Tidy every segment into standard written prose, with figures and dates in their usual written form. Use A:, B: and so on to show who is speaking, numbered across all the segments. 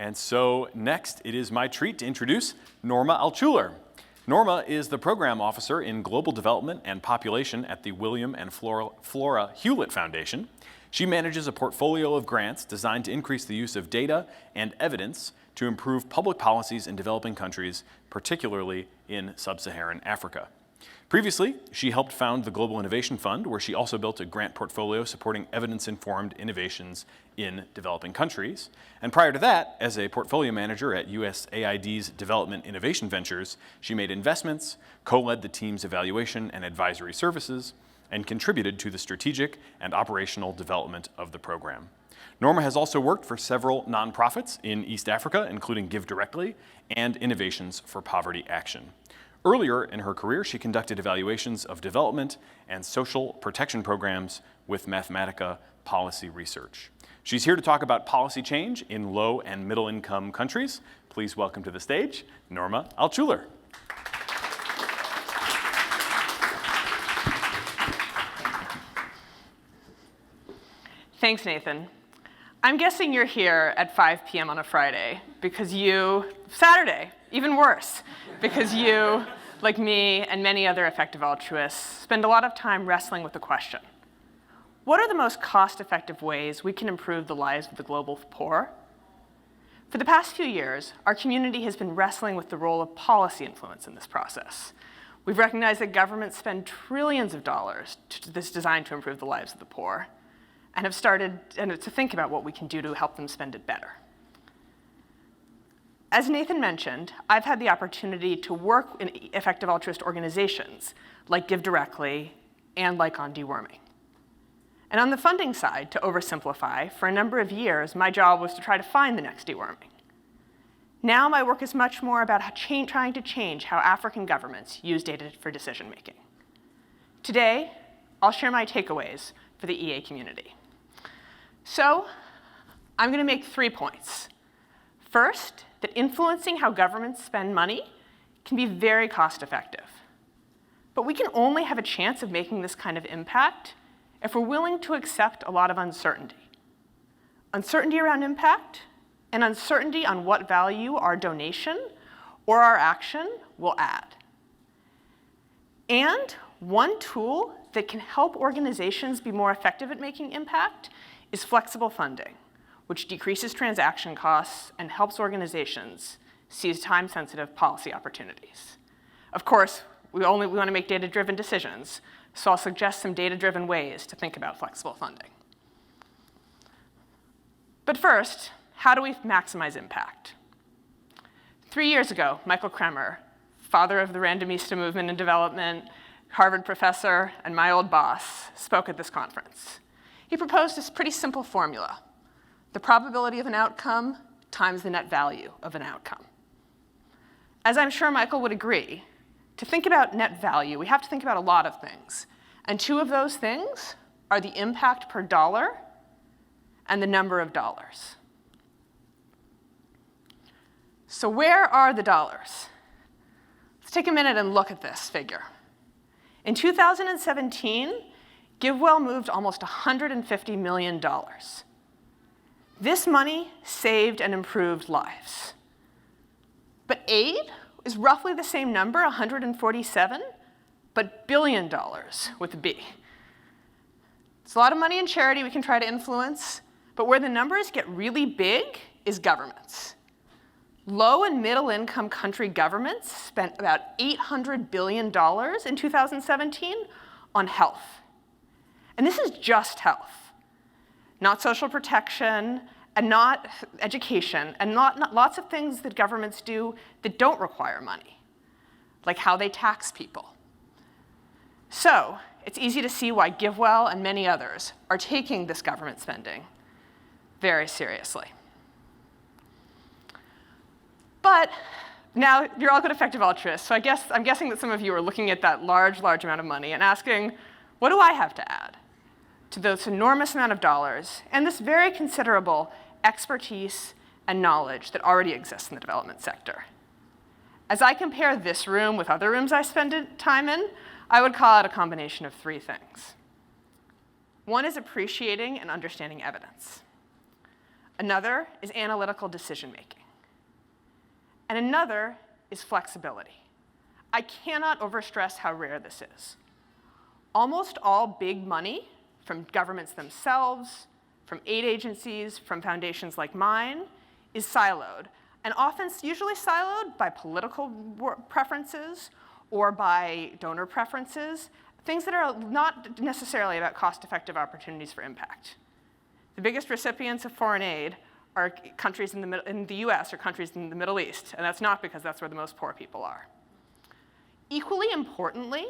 A: And so next, it is my treat to introduce Norma Altshuler. Norma is the Program Officer in Global Development and Population at the William and Flora Hewlett Foundation. She manages a portfolio of grants designed to increase the use of data and evidence to improve public policies in developing countries, particularly in sub-Saharan Africa. Previously, she helped found the Global Innovation Fund, where she also built a grant portfolio supporting evidence-informed innovations in developing countries. And prior to that, as a portfolio manager at USAID's Development Innovation Ventures, she made investments, co-led the team's evaluation and advisory services, and contributed to the strategic and operational development of the program. Norma has also worked for several nonprofits in East Africa, including Give Directly and Innovations for Poverty Action. Earlier in her career, she conducted evaluations of development and social protection programs with Mathematica Policy Research. She's here to talk about policy change in low and middle income countries. Please welcome to the stage, Norma Altshuler.
B: Thanks, Nathan. I'm guessing you're here at 5 p.m. on a Friday because Saturday, even worse, because you, like me and many other effective altruists, spend a lot of time wrestling with the question, what are the most cost-effective ways we can improve the lives of the global poor? For the past few years, our community has been wrestling with the role of policy influence in this process. We've recognized that governments spend trillions of dollars to this designed to improve the lives of the poor, and have started to think about what we can do to help them spend it better. As Nathan mentioned, I've had the opportunity to work in effective altruist organizations like Give Directly and like on deworming. And on the funding side, to oversimplify, for a number of years, my job was to try to find the next deworming. Now my work is much more about trying to change how African governments use data for decision making. Today, I'll share my takeaways for the EA community. So, I'm going to make 3 points. First, that influencing how governments spend money can be very cost effective. But we can only have a chance of making this kind of impact if we're willing to accept a lot of uncertainty. Uncertainty around impact, and uncertainty on what value our donation or our action will add. And one tool that can help organizations be more effective at making impact is flexible funding, which decreases transaction costs and helps organizations seize time-sensitive policy opportunities. Of course, we want to make data-driven decisions, so I'll suggest some data-driven ways to think about flexible funding. But first, how do we maximize impact? 3 years ago, Michael Kremer, father of the randomista movement in development, Harvard professor, and my old boss, spoke at this conference. He proposed this pretty simple formula: the probability of an outcome times the net value of an outcome. As I'm sure Michael would agree, to think about net value, we have to think about a lot of things. And 2 of those things are the impact per dollar and the number of dollars. So where are the dollars? Let's take a minute and look at this figure. In 2017, GiveWell moved almost $150 million. This money saved and improved lives. But aid is roughly the same number, 147, but billion dollars with a B. It's a lot of money in charity we can try to influence, but where the numbers get really big is governments. Low and middle income country governments spent about $800 billion in 2017 on health. And this is just health, not social protection, and not education, and not lots of things that governments do that don't require money, like how they tax people. So it's easy to see why GiveWell and many others are taking this government spending very seriously. But now you're all good effective altruists, so I'm guessing that some of you are looking at that large amount of money and asking, what do I have to add to this enormous amount of dollars and this very considerable expertise and knowledge that already exists in the development sector? As I compare this room with other rooms I spend time in, I would call it a combination of 3 things. One is appreciating and understanding evidence. Another is analytical decision-making. And another is flexibility. I cannot overstress how rare this is. Almost all big money from governments themselves, from aid agencies, from foundations like mine, is siloed, and often usually siloed by political preferences or by donor preferences, things that are not necessarily about cost-effective opportunities for impact. The biggest recipients of foreign aid are countries in the US or countries in the Middle East, and that's not because that's where the most poor people are. Equally importantly,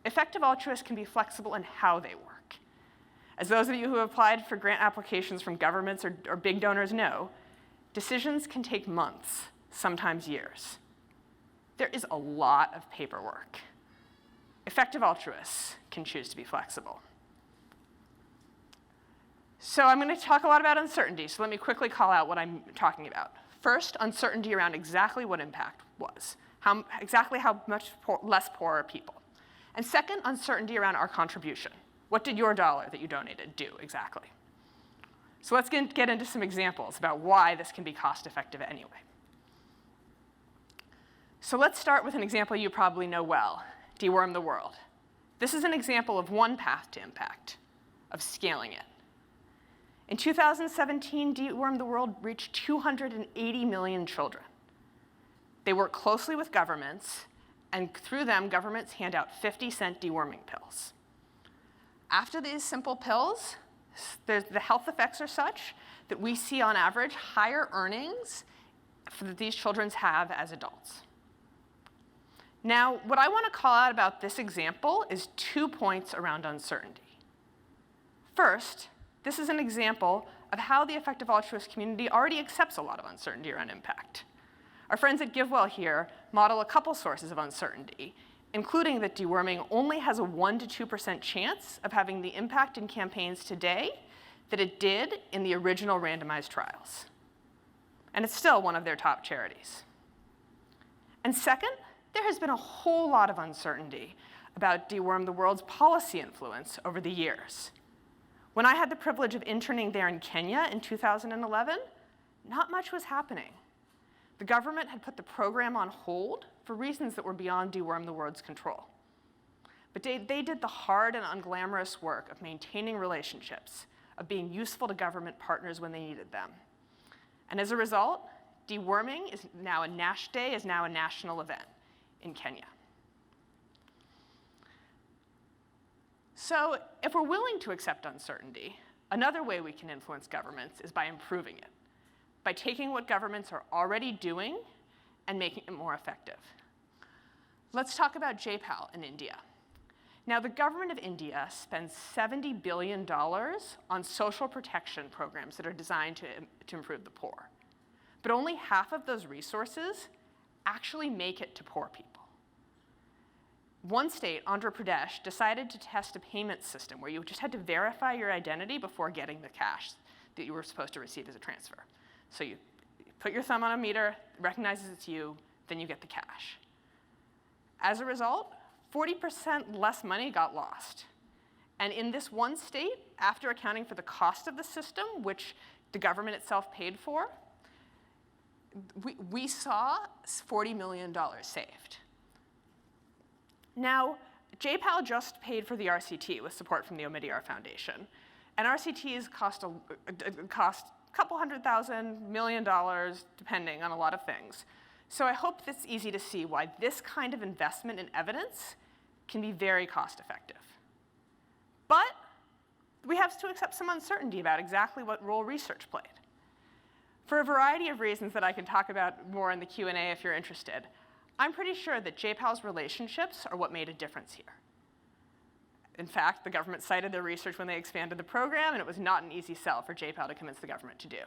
B: effective altruists can be flexible in how they work. As those of you who have applied for grant applications from governments or big donors know, decisions can take months, sometimes years. There is a lot of paperwork. Effective altruists can choose to be flexible. So I'm going to talk a lot about uncertainty, so let me quickly call out what I'm talking about. First, uncertainty around exactly what impact was, exactly how much less poor are people. And second, uncertainty around our contribution. What did your dollar that you donated do exactly? So let's get into some examples about why this can be cost-effective anyway. So let's start with an example you probably know well, Deworm the World. This is an example of one path to impact, of scaling it. In 2017, Deworm the World reached 280 million children. They work closely with governments, and through them, governments hand out 50-cent deworming pills. After these simple pills, the health effects are such that we see, on average, higher earnings that these children have as adults. Now, what I want to call out about this example is 2 points around uncertainty. First, this is an example of how the effective altruist community already accepts a lot of uncertainty around impact. Our friends at GiveWell here model a couple sources of uncertainty, including that deworming only has a 1% to 2% chance of having the impact in campaigns today that it did in the original randomized trials. And it's still one of their top charities. And second, there has been a whole lot of uncertainty about Deworm the World's policy influence over the years. When I had the privilege of interning there in Kenya in 2011, not much was happening. The government had put the program on hold for reasons that were beyond Deworm the World's control. But they did the hard and unglamorous work of maintaining relationships, of being useful to government partners when they needed them. And as a result, deworming is now a national event in Kenya. So if we're willing to accept uncertainty, another way we can influence governments is by improving it, by taking what governments are already doing and making it more effective. Let's talk about JPAL in India. Now, the government of India spends $70 billion on social protection programs that are designed to improve the poor. But only half of those resources actually make it to poor people. One state, Andhra Pradesh, decided to test a payment system where you just had to verify your identity before getting the cash that you were supposed to receive as a transfer. So you put your thumb on a meter, it recognizes it's you, then you get the cash. As a result, 40% less money got lost. And in this one state, after accounting for the cost of the system, which the government itself paid for, we saw $40 million saved. Now, JPAL just paid for the RCT with support from the Omidyar Foundation. And RCTs cost a couple $100,000, $1 million, depending on a lot of things. So I hope it's easy to see why this kind of investment in evidence can be very cost effective. But we have to accept some uncertainty about exactly what role research played. For a variety of reasons that I can talk about more in the Q&A if you're interested, I'm pretty sure that JPAL's relationships are what made a difference here. In fact, the government cited their research when they expanded the program, and it was not an easy sell for JPAL to convince the government to do.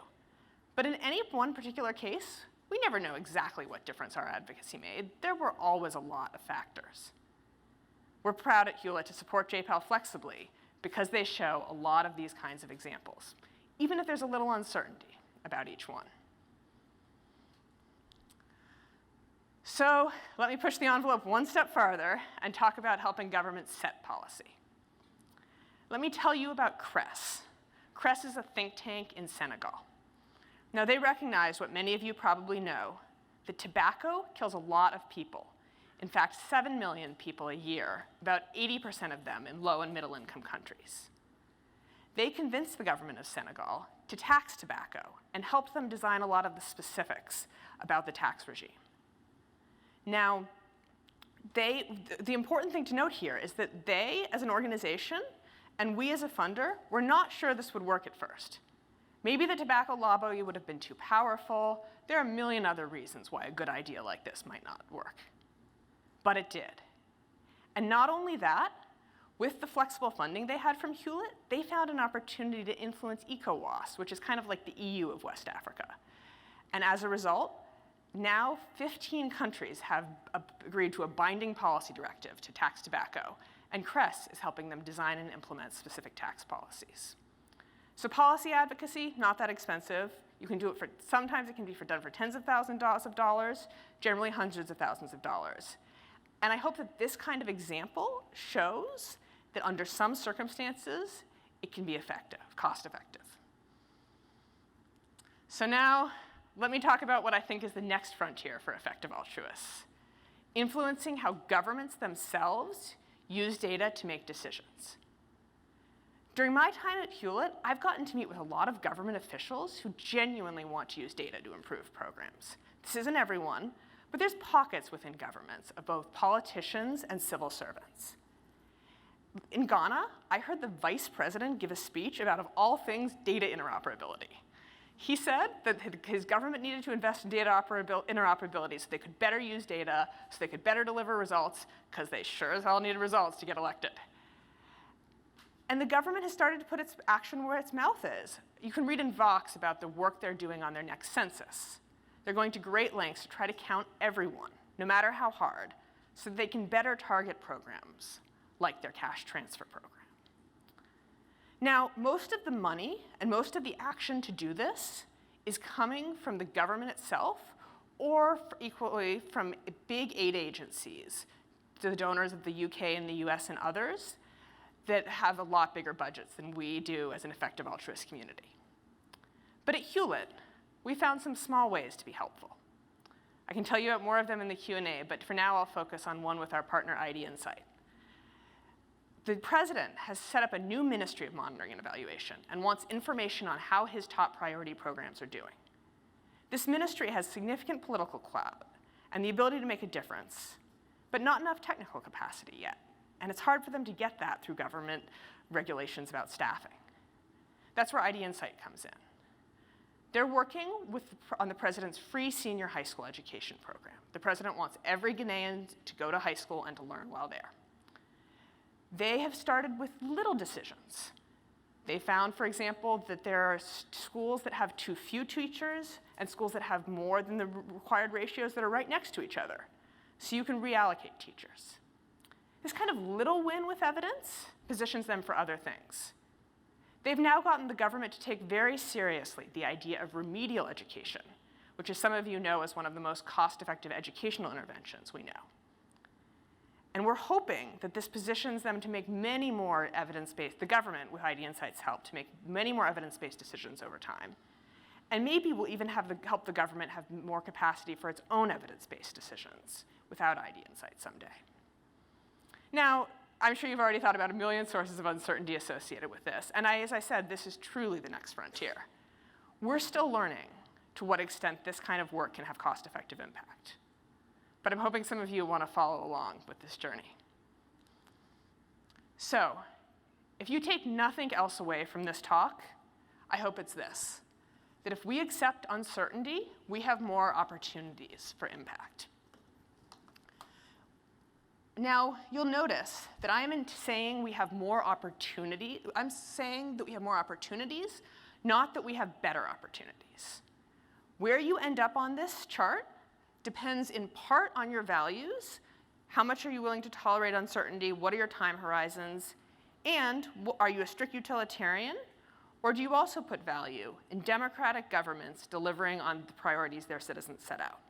B: But in any one particular case, we never know exactly what difference our advocacy made. There were always a lot of factors. We're proud at Hewlett to support JPAL flexibly because they show a lot of these kinds of examples, even if there's a little uncertainty about each one. So let me push the envelope one step farther and talk about helping governments set policy. Let me tell you about CRESS. CRESS is a think tank in Senegal. Now, they recognize what many of you probably know, that tobacco kills a lot of people. In fact, 7 million people a year, about 80% of them in low and middle income countries. They convinced the government of Senegal to tax tobacco and helped them design a lot of the specifics about the tax regime. Now, the important thing to note here is that they, as an organization, and we as a funder, were not sure this would work at first. Maybe the tobacco lobby would have been too powerful. There are a million other reasons why a good idea like this might not work. But it did. And not only that, with the flexible funding they had from Hewlett, they found an opportunity to influence ECOWAS, which is kind of like the EU of West Africa. And as a result, now 15 countries have agreed to a binding policy directive to tax tobacco, and CRESS is helping them design and implement specific tax policies. So policy advocacy, not that expensive. You can do it for, sometimes it can be done for tens of thousands of dollars, generally hundreds of thousands of dollars. And I hope that this kind of example shows that under some circumstances, it can be effective, cost-effective. So now, let me talk about what I think is the next frontier for effective altruists, influencing how governments themselves use data to make decisions. During my time at Hewlett, I've gotten to meet with a lot of government officials who genuinely want to use data to improve programs. This isn't everyone, but there's pockets within governments of both politicians and civil servants. In Ghana, I heard the vice president give a speech about, of all things, data interoperability. He said that his government needed to invest in data interoperability so they could better use data, so they could better deliver results, because they sure as hell needed results to get elected. And the government has started to put its action where its mouth is. You can read in Vox about the work they're doing on their next census. They're going to great lengths to try to count everyone, no matter how hard, so that they can better target programs, like their cash transfer program. Now, most of the money and most of the action to do this is coming from the government itself, or equally from big aid agencies, the donors of the UK and the US and others, that have a lot bigger budgets than we do as an effective altruist community. But at Hewlett, we found some small ways to be helpful. I can tell you about more of them in the Q&A, but for now I'll focus on one with our partner ID Insight. The president has set up a new ministry of monitoring and evaluation and wants information on how his top priority programs are doing. This ministry has significant political clout and the ability to make a difference, but not enough technical capacity yet. And it's hard for them to get that through government regulations about staffing. That's where ID Insight comes in. They're working on the president's free senior high school education program. The president wants every Ghanaian to go to high school and to learn while there. They have started with little decisions. They found, for example, that there are schools that have too few teachers and schools that have more than the required ratios that are right next to each other. So you can reallocate teachers. This kind of little win with evidence positions them for other things. They've now gotten the government to take very seriously the idea of remedial education, which, as some of you know, is one of the most cost-effective educational interventions we know. And we're hoping that this positions them to make many more evidence-based, the government, with ID Insight's help, to make many more evidence-based decisions over time. And maybe we'll even help the government have more capacity for its own evidence-based decisions without ID Insight someday. Now, I'm sure you've already thought about a million sources of uncertainty associated with this. And as I said, this is truly the next frontier. We're still learning to what extent this kind of work can have cost-effective impact. But I'm hoping some of you want to follow along with this journey. So, if you take nothing else away from this talk, I hope it's this, that if we accept uncertainty, we have more opportunities for impact. Now, you'll notice that I'm saying we have more opportunity. I'm saying that we have more opportunities, not that we have better opportunities. Where you end up on this chart depends in part on your values. How much are you willing to tolerate uncertainty? What are your time horizons? And are you a strict utilitarian? Or do you also put value in democratic governments delivering on the priorities their citizens set out?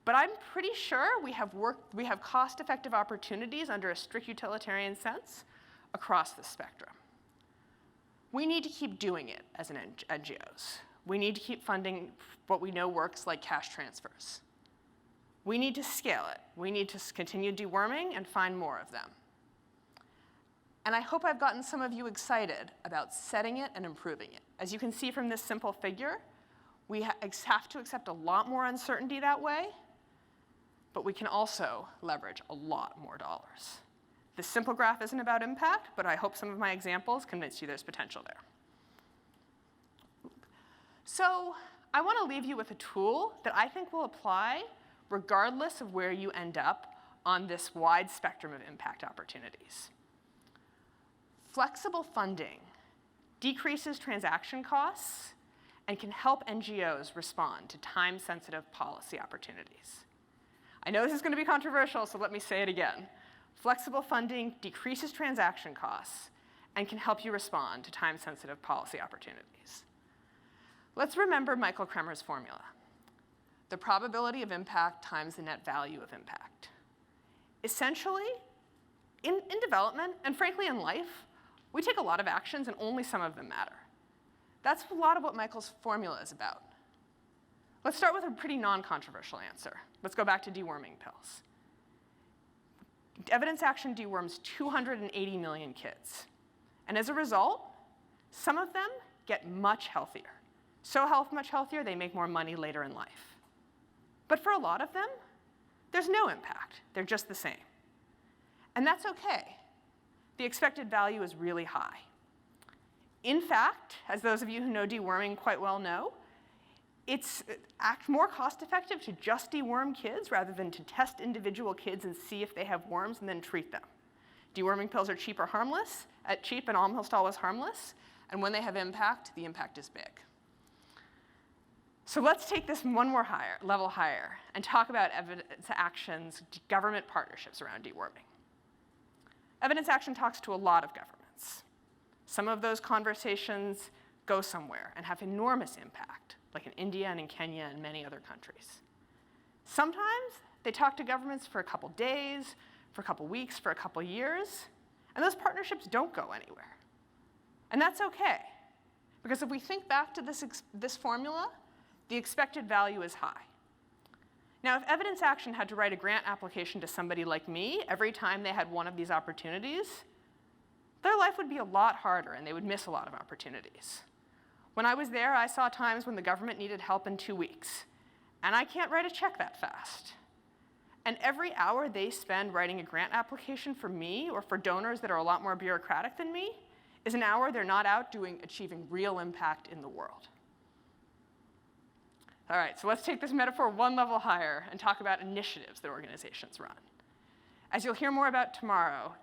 B: But I'm pretty sure we have cost-effective opportunities under a strict utilitarian sense across the spectrum. We need to keep doing it as NGOs. we need to keep funding what we know works, like cash transfers. We need to scale it. We need to continue deworming and find more of them. And I hope I've gotten some of you excited about setting it and improving it. As you can see from this simple figure, we have to accept a lot more uncertainty that way, but we can also leverage a lot more dollars. This simple graph isn't about impact, but I hope some of my examples convince you there's potential there. So I want to leave you with a tool that I think will apply regardless of where you end up on this wide spectrum of impact opportunities. Flexible funding decreases transaction costs and can help NGOs respond to time-sensitive policy opportunities. I know this is going to be controversial, so let me say it again. Flexible funding decreases transaction costs and can help you respond to time-sensitive policy opportunities. Let's remember Michael Kremer's formula. The probability of impact times the net value of impact. Essentially, in development, and frankly in life, we take a lot of actions and only some of them matter. That's a lot of what Michael's formula is about. Let's start with a pretty non-controversial answer. Let's go back to deworming pills. Evidence action deworms 280 million kids. And as a result, some of them get much healthier. So much healthier, they make more money later in life. But for a lot of them, there's no impact. They're just the same. And that's OK. The expected value is really high. In fact, as those of you who know deworming quite well know, it's more cost-effective to just deworm kids rather than to test individual kids and see if they have worms and then treat them. Deworming pills are cheap and almost always harmless. And when they have impact, the impact is big. So let's take this one more level higher and talk about evidence action's government partnerships around deworming. Evidence action talks to a lot of governments. Some of those conversations go somewhere and have enormous impact, like in India and in Kenya and many other countries. Sometimes they talk to governments for a couple days, for a couple weeks, for a couple years, and those partnerships don't go anywhere. And that's OK, because if we think back to this formula, the expected value is high. Now, if evidence action had to write a grant application to somebody like me every time they had one of these opportunities, their life would be a lot harder and they would miss a lot of opportunities. When I was there, I saw times when the government needed help in 2 weeks, and I can't write a check that fast. And every hour they spend writing a grant application for me or for donors that are a lot more bureaucratic than me is an hour they're not out achieving real impact in the world. All right, so let's take this metaphor one level higher and talk about initiatives that organizations run. As you'll hear more about tomorrow,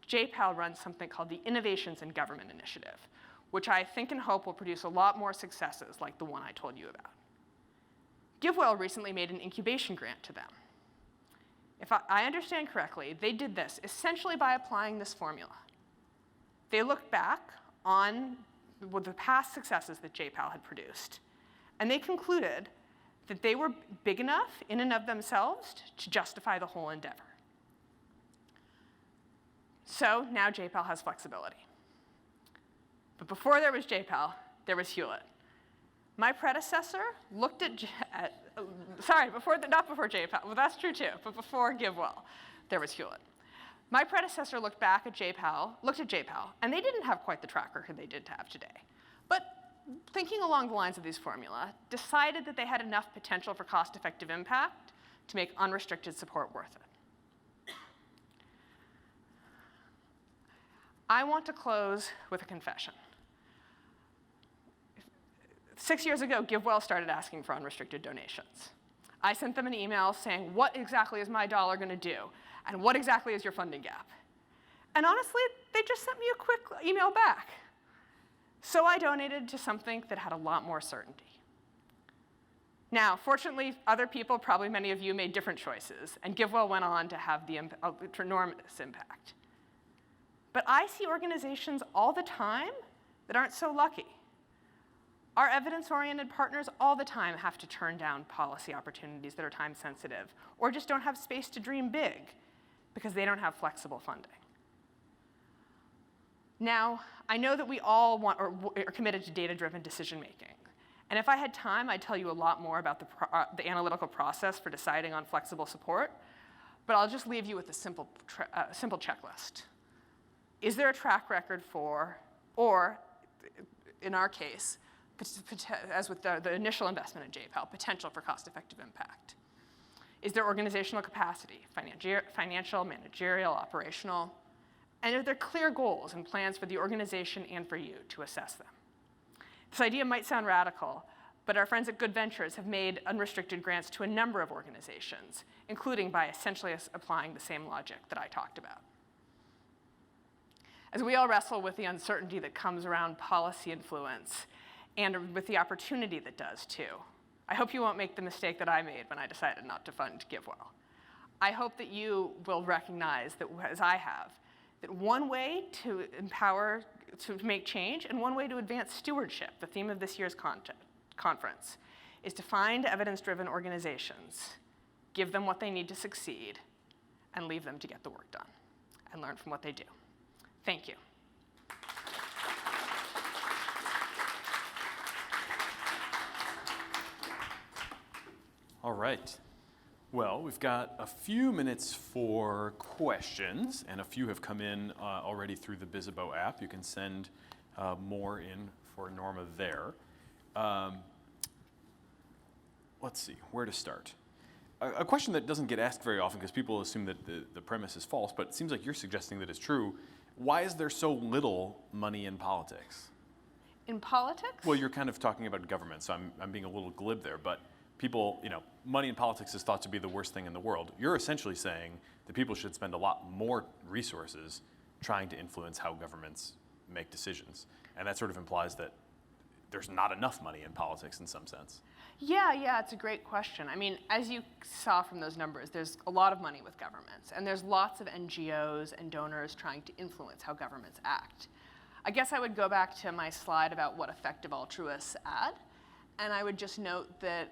B: JPAL runs something called the Innovations in Government Initiative, which I think and hope will produce a lot more successes like the one I told you about. GiveWell recently made an incubation grant to them. If I understand correctly, they did this essentially by applying this formula. They looked back on the past successes that JPAL had produced, and they concluded that they were big enough in and of themselves to justify the whole endeavor. So now JPAL has flexibility. But before there was JPAL, there was Hewlett. My predecessor looked at, not before JPAL, well that's true too, but before GiveWell, there was Hewlett. My predecessor looked at JPAL, and they didn't have quite the track record they did have today. But thinking along the lines of these formula, decided that they had enough potential for cost-effective impact to make unrestricted support worth it. I want to close with a confession. 6 years ago, GiveWell started asking for unrestricted donations. I sent them an email saying, what exactly is my dollar going to do? And what exactly is your funding gap? And honestly, they just sent me a quick email back. So I donated to something that had a lot more certainty. Now, fortunately, other people, probably many of you, made different choices, and GiveWell went on to have the enormous impact. But I see organizations all the time that aren't so lucky. Our evidence-oriented partners all the time have to turn down policy opportunities that are time-sensitive, or just don't have space to dream big because they don't have flexible funding. Now, I know that we all are committed to data-driven decision-making, And if I had time, I'd tell you a lot more about the analytical process for deciding on flexible support, but I'll just leave you with a simple checklist. Is there a track record for, or in our case, as with the initial investment in JPAL, potential for cost-effective impact? Is there organizational capacity, financial, managerial, operational? And are there clear goals and plans for the organization and for you to assess them? This idea might sound radical, but our friends at Good Ventures have made unrestricted grants to a number of organizations, including by essentially applying the same logic that I talked about. As we all wrestle with the uncertainty that comes around policy influence, and with the opportunity that does too, I hope you won't make the mistake that I made when I decided not to fund GiveWell. I hope that you will recognize that, as I have, that one way to empower, to make change, and one way to advance stewardship, the theme of this year's conference, is to find evidence-driven organizations, give them what they need to succeed, and leave them to get the work done, and learn from what they do. Thank you.
A: All right. Well, we've got a few minutes for questions, and a few have come in already through the Bizzabo app. You can send more in for Norma there. Let's see, where to start? A question that doesn't get asked very often because people assume that the premise is false, but it seems like you're suggesting that it's true. Why is there so little money in politics?
B: In politics?
A: Well, you're kind of talking about government, so I'm being a little glib there, but people, money in politics is thought to be the worst thing in the world. You're essentially saying that people should spend a lot more resources trying to influence how governments make decisions. And that sort of implies that there's not enough money in politics in some sense.
B: Yeah, it's a great question. I mean, as you saw from those numbers, there's a lot of money with governments, and there's lots of NGOs and donors trying to influence how governments act. I guess I would go back to my slide about what effective altruists add. And I would just note that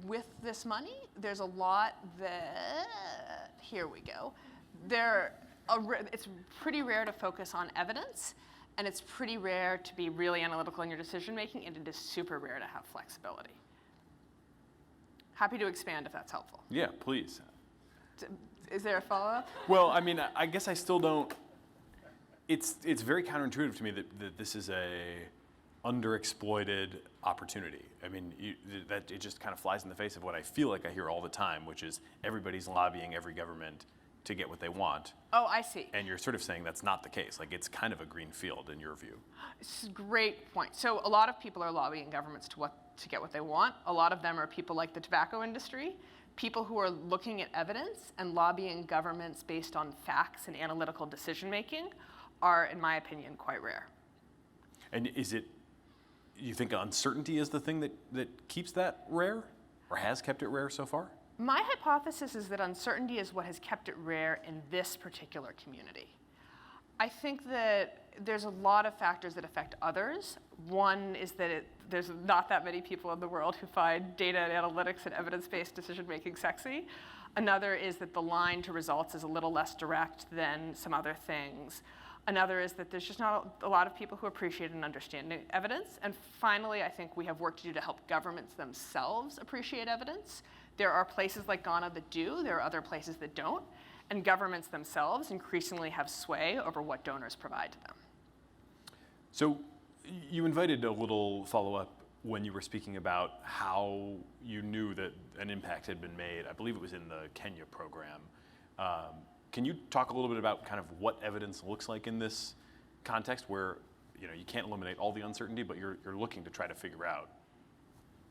B: with this money, there's a lot that, here we go. It's pretty rare to focus on evidence, and it's pretty rare to be really analytical in your decision making, and it is super rare to have flexibility. Happy to expand if that's helpful.
A: Yeah, please.
B: Is there a follow-up?
A: Well, I mean, I guess I still don't, it's very counterintuitive to me that this is a underexploited opportunity. I mean, that it just kind of flies in the face of what I feel like I hear all the time, which is everybody's lobbying every government to get what they want.
B: Oh, I see.
A: And you're sort of saying that's not the case. Like, it's kind of a green field in your view.
B: It's a great point. So a lot of people are lobbying governments to get what they want. A lot of them are people like the tobacco industry, people who are looking at evidence and lobbying governments based on facts and analytical decision making are, in my opinion, quite rare.
A: And you think uncertainty is the thing that keeps that rare, or has kept it rare so far?
B: My hypothesis is that uncertainty is what has kept it rare in this particular community. I think that there's a lot of factors that affect others. One is that there's not that many people in the world who find data and analytics and evidence-based decision-making sexy. Another is that the line to results is a little less direct than some other things. Another is that there's just not a lot of people who appreciate and understand evidence. And finally, I think we have work to do to help governments themselves appreciate evidence. There are places like Ghana that do, there are other places that don't, and governments themselves increasingly have sway over what donors provide to them.
A: So you invited a little follow-up when you were speaking about how you knew that an impact had been made. I believe it was in the Kenya program. Can you talk a little bit about kind of what evidence looks like in this context where you can't eliminate all the uncertainty, but you're looking to try to figure out,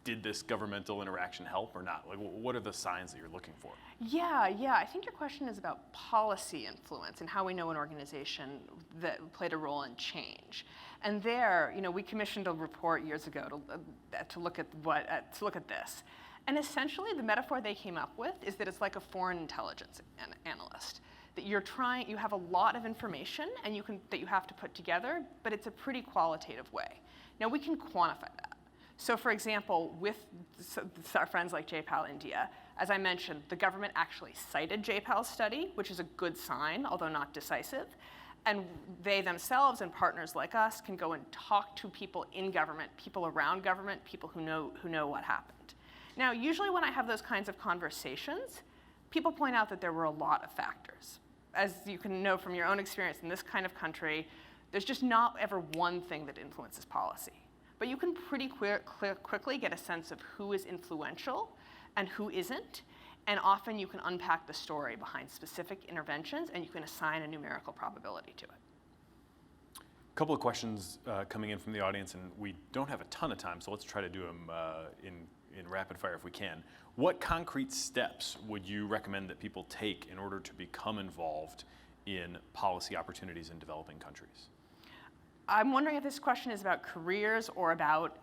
A: did this governmental interaction help or not? Like, what are the signs that you're looking for?
B: Yeah. I think your question is about policy influence and how we know an organization that played a role in change. And there, we commissioned a report years ago to look at this. And essentially, the metaphor they came up with is that it's like a foreign intelligence analyst. That you have a lot of information and that you have to put together, but it's a pretty qualitative way. Now, we can quantify that. So for example, with our friends like JPAL India, as I mentioned, the government actually cited JPAL's study, which is a good sign, although not decisive. And they themselves and partners like us can go and talk to people in government, people around government, people who know what happened. Now, usually when I have those kinds of conversations, people point out that there were a lot of factors. As you can know from your own experience in this kind of country, there's just not ever one thing that influences policy. But you can pretty quickly get a sense of who is influential and who isn't. And often you can unpack the story behind specific interventions, and you can assign a numerical probability to it.
A: A couple of questions coming in from the audience, and we don't have a ton of time, so let's try to do them in rapid fire if we can. What concrete steps would you recommend that people take in order to become involved in policy opportunities in developing countries?
B: I'm wondering if this question is about careers or about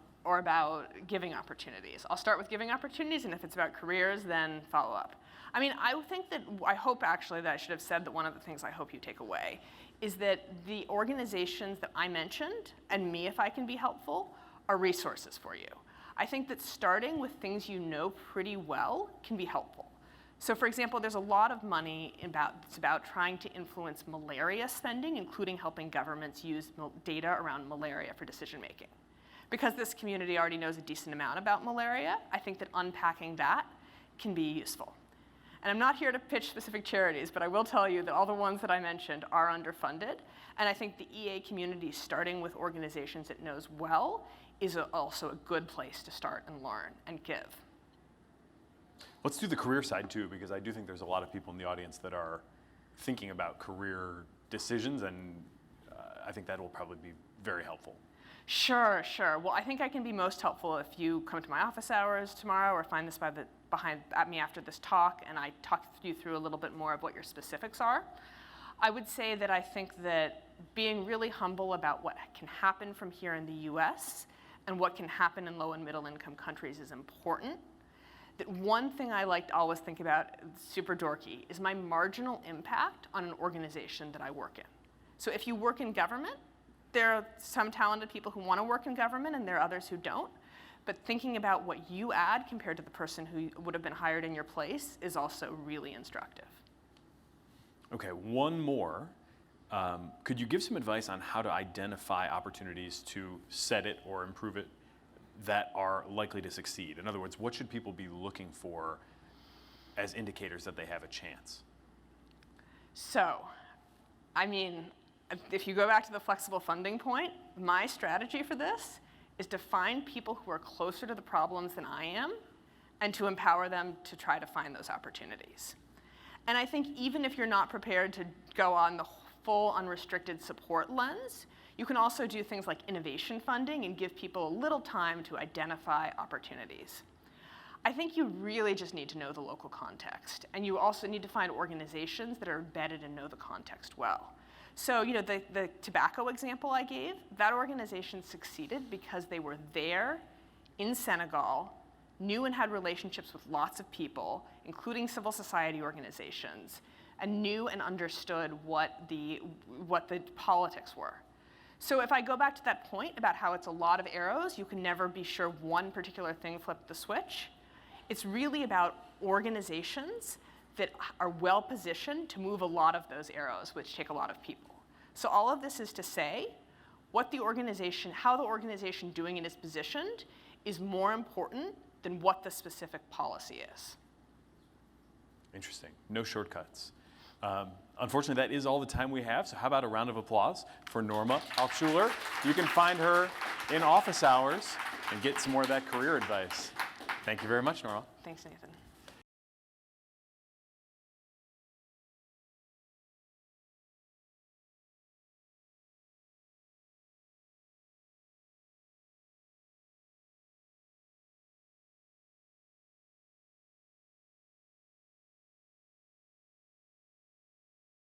B: giving opportunities. I'll start with giving opportunities, and if it's about careers, then follow up. I mean, I hope actually that I should have said that one of the things I hope you take away is that the organizations that I mentioned, and me if I can be helpful, are resources for you. I think that starting with things you know pretty well can be helpful. So for example, there's a lot of money it's about trying to influence malaria spending, including helping governments use data around malaria for decision making. Because this community already knows a decent amount about malaria, I think that unpacking that can be useful. And I'm not here to pitch specific charities, but I will tell you that all the ones that I mentioned are underfunded. And I think the EA community, starting with organizations it knows well, is also a good place to start and learn and give.
A: Let's do the career side too, because I do think there's a lot of people in the audience that are thinking about career decisions, and I think that will probably be very helpful.
B: Sure. Well, I think I can be most helpful if you come to my office hours tomorrow or find this at me after this talk, and I talk you through a little bit more of what your specifics are. I would say that I think that being really humble about what can happen from here in the US and what can happen in low and middle income countries is important. That one thing I like to always think about, super dorky, is my marginal impact on an organization that I work in. So if you work in government, there are some talented people who want to work in government, and there are others who don't. But thinking about what you add compared to the person who would have been hired in your place is also really instructive.
A: Okay, one more. Could you give some advice on how to identify opportunities to set it or improve it that are likely to succeed? In other words, what should people be looking for as indicators that they have a chance?
B: So, I mean, if you go back to the flexible funding point, my strategy for this is to find people who are closer to the problems than I am and to empower them to try to find those opportunities. And I think even if you're not prepared to go on the full unrestricted support lens, you can also do things like innovation funding and give people a little time to identify opportunities. I think you really just need to know the local context, and you also need to find organizations that are embedded and know the context well. So, the tobacco example I gave, that organization succeeded because they were there in Senegal, knew and had relationships with lots of people, including civil society organizations, and knew and understood what the politics were. So if I go back to that point about how it's a lot of arrows, you can never be sure one particular thing flipped the switch. It's really about organizations that are well positioned to move a lot of those arrows, which take a lot of people. So all of this is to say, how the organization doing it is positioned is more important than what the specific policy is.
A: Interesting. No shortcuts. Unfortunately, that is all the time we have, so how about a round of applause for Norma Altshuler? You can find her in office hours and get some more of that career advice. Thank you very much, Norma.
B: Thanks, Nathan.